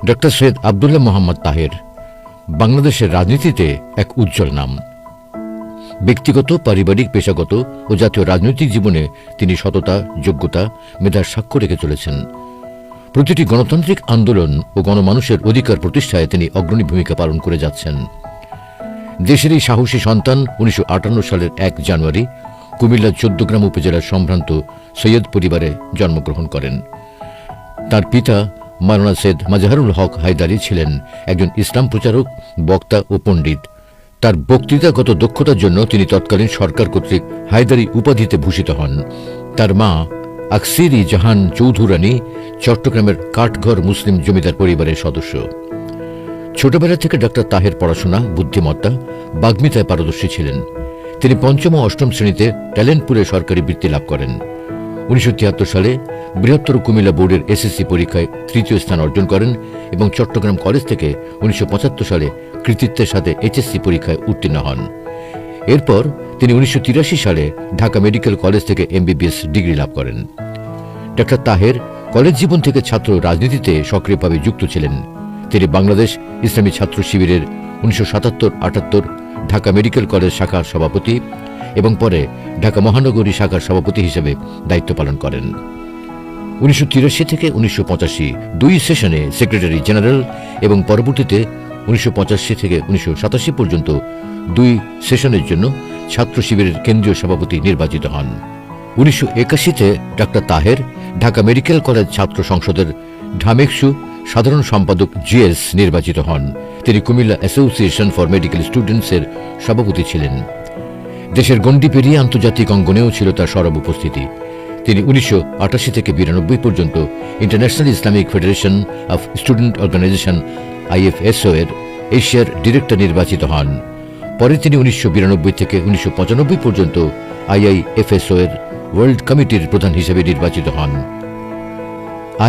Doctor Syed Abdullah Mohammad Taher বাংলাদেশের রাজনীতিতে এক উজ্জ্বল নাম। ব্যক্তিগত, পারিবারিক, পেশাগত ও জাতীয় রাজনৈতিক জীবনে তিনি সততা, যোগ্যতা, মেধার সাক্ষ্য রেখে চলেছেন। প্রতিটি গণতান্ত্রিক আন্দোলন ও গণমানুষের অধিকার প্রতিষ্ঠায় তিনি অগ্রণী ভূমিকা পালন করে যাচ্ছেন। দেশের এই সাহসী সন্তান 1958 সালের 1 জানুয়ারি কুমিল্লার 14 গ্রাম উপজেলার সম্ভ্রান্ত সৈয়দ পরিবারে জন্মগ্রহণ করেন। তার পিতা মাওলানা সৈয়দ মাজহারুল হক হায়দারি ছিলেন একজন ইসলাম প্রচারক, বক্তা ও পণ্ডিত। তার বক্তৃতাগত দক্ষতার জন্য তিনি তৎকালীন সরকার কর্তৃক হায়দারি উপাধিতে ভূষিত হন। তার মা আকসিরি জাহান চৌধুরানী চট্টগ্রামের কাঠঘর মুসলিম জমিদার পরিবারের সদস্য। ছোটবেলা থেকে ডক্টর তাহের পড়াশোনা, বুদ্ধিমত্তা, বাগ্মিতায় পারদর্শী ছিলেন। তিনি 5ম ও 8ম শ্রেণীতে ট্যালেন্টপুরে সরকারি বৃত্তি লাভ করেন। 1973 সালে বৃহত্তর কুমিল্লা বোর্ডের এসএসসি পরীক্ষায় 3য় স্থান অর্জন করেন এবং চট্টগ্রাম কলেজ থেকে 1975 সালে কৃতিত্বের সাথে এইচএসসি পরীক্ষায় উত্তীর্ণ হন। এরপর তিনি 1983 সালে ঢাকা মেডিকেল কলেজ থেকে এমবিবিএস ডিগ্রি লাভ করেন। ডক্টর তাহের কলেজ জীবন থেকে ছাত্র রাজনীতিতে সক্রিয়ভাবে যুক্ত ছিলেন। তিনি বাংলাদেশ ইসলামী ছাত্র শিবিরের 1977-78 ঢাকা মেডিকেল কলেজ শাখার সভাপতি এবং পরে ঢাকা মহানগরী শাখার সভাপতি হিসেবে দায়িত্ব পালন করেন। 1983 থেকে 1985 2 সেশনে সেক্রেটারি জেনারেল এবং পরবর্তীতে 1985 থেকে 1987 পর্যন্ত 2 সেশনের জন্য ছাত্র শিবিরের কেন্দ্রীয় সভাপতি নির্বাচিত হন। 1981-তে doctor Taher Dhaka medical college ছাত্র সংসদের ঢামেকসু সাধারণ সম্পাদক জিএস নির্বাচিত হন। তিনি কুমিল্লা অ্যাসোসিয়েশন ফর মেডিকেল স্টুডেন্টসের সভাপতি ছিলেন। দেশের গণ্ডি পেরিয়ে আন্তর্জাতিক অঙ্গনেও ছিল তার সরব উপস্থিতি। তিনি 1988 থেকে 1992 পর্যন্ত international Islamic federation of student organization IFSO এর এশিয়ার ডিরেক্টর নির্বাচিত হন। পরে তিনি 1992 থেকে 1995 পর্যন্ত IIFSO এর ওয়ার্ল্ড কমিটির প্রধান হিসেবে নির্বাচিত হন।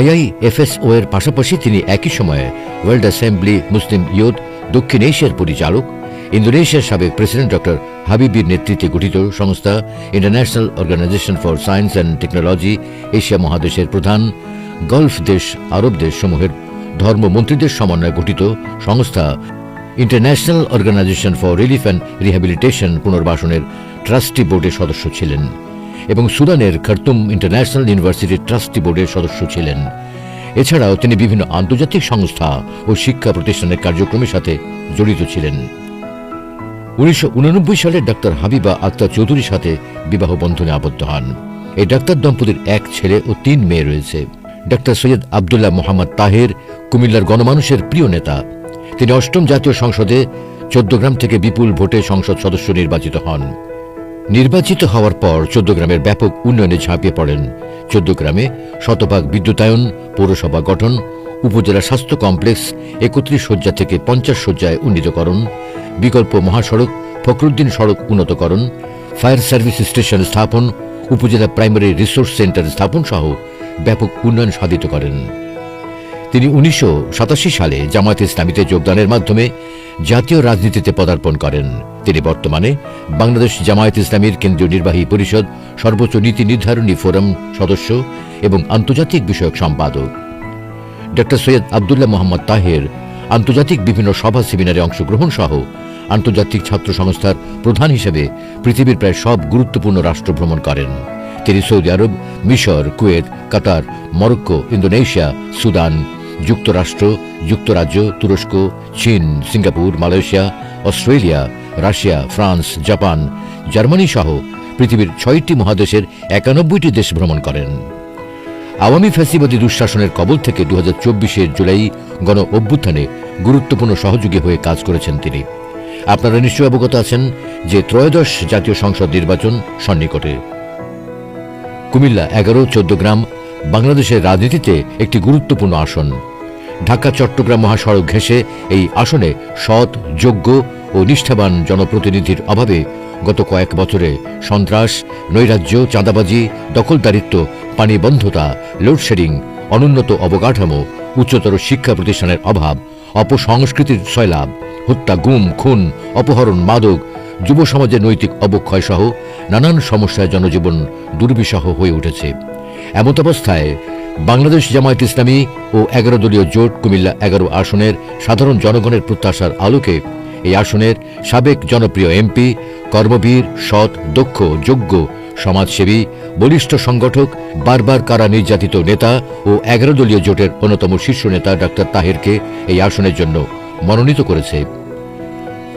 IIFSO এর পাশাপাশি তিনি একই সময়ে ওয়ার্ল্ড অ্যাসেম্বলি মুসলিম ইয়ুথ দক্ষিণ এশিয়ার পরিচালক, ইন্দোনেশিয়ার সাবেক প্রেসিডেন্ট ডক্টর হাবিবির নেতৃত্বে গঠিত সংস্থা international organization for science and technology Asia মহাদেশের প্রধান, গলফ দেশ, আরব দেশ সমূহের ধর্মমন্ত্রীদের সমন্বয়ে গঠিত সংস্থা international organization for relief and rehabilitation পুনর্বাসনের ট্রাস্টি বোর্ডের সদস্য ছিলেন এবং সুদানের খার্তুম ইন্টারন্যাশনাল ইউনিভার্সিটির ট্রাস্টি বোর্ডের সদস্য ছিলেন। এছাড়াও তিনি বিভিন্ন আন্তর্জাতিক সংস্থা ও শিক্ষা প্রতিষ্ঠানের কার্যক্রমের সাথে জড়িত ছিলেন। 1989 সালে ডক্টর হাবিবা আক্তার চৌধুরীর সাথে বিবাহ বন্ধনে আবদ্ধ হন। এই ডাক্তার দম্পতির 1 ছেলে ও 3 মেয়ে রয়েছে। ডক্টর সৈয়দ আব্দুল্লাহ মোহাম্মদ তাহের কুমিল্লার গণমানুষের প্রিয় নেতা। তিনি 8ম জাতীয় সংসদে 14 গ্রাম থেকে বিপুল ভোটে সংসদ সদস্য নির্বাচিত হন। নির্বাচিত হওয়ার পর 14 গ্রামের ব্যাপক উন্নয়নে ঝাঁপিয়ে পড়েন। 14 গ্রামে শতভাগ বিদ্যুতায়ন, পৌরসভা গঠন, উপজেলা স্বাস্থ্য কমপ্লেক্স 31 শয্যা থেকে 50 শয্যায় উন্নীতকরণ, বিকল্প মহাসড়ক ফখরুদ্দিন সড়ক উন্নতকরণ, ফায়ার সার্ভিস স্টেশন স্থাপন, উপজেলা প্রাইমারি রিসোর্স সেন্টার স্থাপন সহ ব্যাপক উন্নয়ন সাধিত করেন। তিনি 1987 সালে জামায়াতে ইসলামীতে যোগদানের মাধ্যমে জাতীয় রাজনীতিতে পদার্পণ করেন। তিনি বর্তমানে বাংলাদেশ জামায়াতে ইসলামীর কেন্দ্রীয় নির্বাহী পরিষদ সর্বোচ্চ নীতি নির্ধারণী ফোরাম সদস্য এবং আন্তর্জাতিক বিষয়ক সম্পাদক। ডক্টর সৈয়দ আব্দুল্লাহ মোহাম্মদ তাহের আন্তর্জাতিক বিভিন্ন সভা সেমিনারে অংশগ্রহণ সহ আন্তর্জাতিক ছাত্র সংস্থার প্রধান হিসেবে পৃথিবীর প্রায় সব গুরুত্বপূর্ণ রাষ্ট্র ভ্রমণ করেন। তিনি সৌদি আরব, মিশর, কুয়েত, কাতার, মরক্কো, ইন্দোনেশিয়া, সুদান, যুক্তরাষ্ট্র, যুক্তরাজ্য, তুরস্ক, চীন, Singapore, Malaysia, Australia, Russia, France, Japan, Germany সহ পৃথিবীর 6টি মহাদেশের 91টি দেশ ভ্রমণ করেন। আওয়ামী ফ্যাসিবাদী দুঃশাসনের কবল থেকে 2024-এর জুলাই গণ অভ্যুত্থানে গুরুত্বপূর্ণ সহযোগী হয়ে কাজ করেছেন তিনি। আপনারা নিশ্চয় অবগত আছেন যে ত্রয়োদশ জাতীয় সংসদ নির্বাচন সন্নিকটে। কুমিল্লা 11-14 গ্রাম বাংলাদেশের রাজনীতিতে একটি গুরুত্বপূর্ণ আসন। ঢাকা চট্টগ্রাম মহাসড়ক ঘেঁষে এই আসনে সৎ, যোগ্য ও নিষ্ঠাবান জনপ্রতিনিধির অভাবে গত কয়েক বছরে সন্ত্রাস, নৈরাজ্য, চাঁদাবাজি, দখলদারিত্ব, পানিবন্ধতা, লোডশেডিং, অনুন্নত অবকাঠামো, উচ্চতর শিক্ষা প্রতিষ্ঠানের অভাব, অপসংস্কৃতির সয়লাব, হত্যা, গুম, খুন, অপহরণ, মাদক, যুব সমাজের নৈতিক অবক্ষয় সহ নানান সমস্যায় জনজীবন দুর্বিষহ হয়ে উঠেছে। এমতাবস্থায় বাংলাদেশ জামায়াত ইসলামী ও 11 দলীয় জোট কুমিল্লা 11 আসনের সাধারণ জনগণের প্রত্যাশার আলোকে এই আসনের সাবেক জনপ্রিয় এমপি, কর্মবীর, সৎ, দক্ষ, যোগ্য, সমাজসেবী, বলিষ্ঠ সংগঠক, বারবার কারা নির্যাতিত নেতা ও 11 দলীয় জোটের অন্যতম শীর্ষ নেতা ডাক্তার তাহেরকে এই আসনের জন্য মনোনীত করেছে।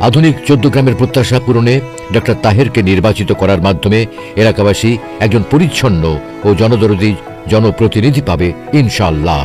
আধুনিক 14 গ্রামের প্রত্যাশা পূরণে ডাক্তার তাহেরকে নির্বাচিত করার মাধ্যমে এলাকাবাসী একজন পরিচ্ছন্ন ও জনদরদী জনপ্রতিনিধি পাবে ইনশাআল্লাহ।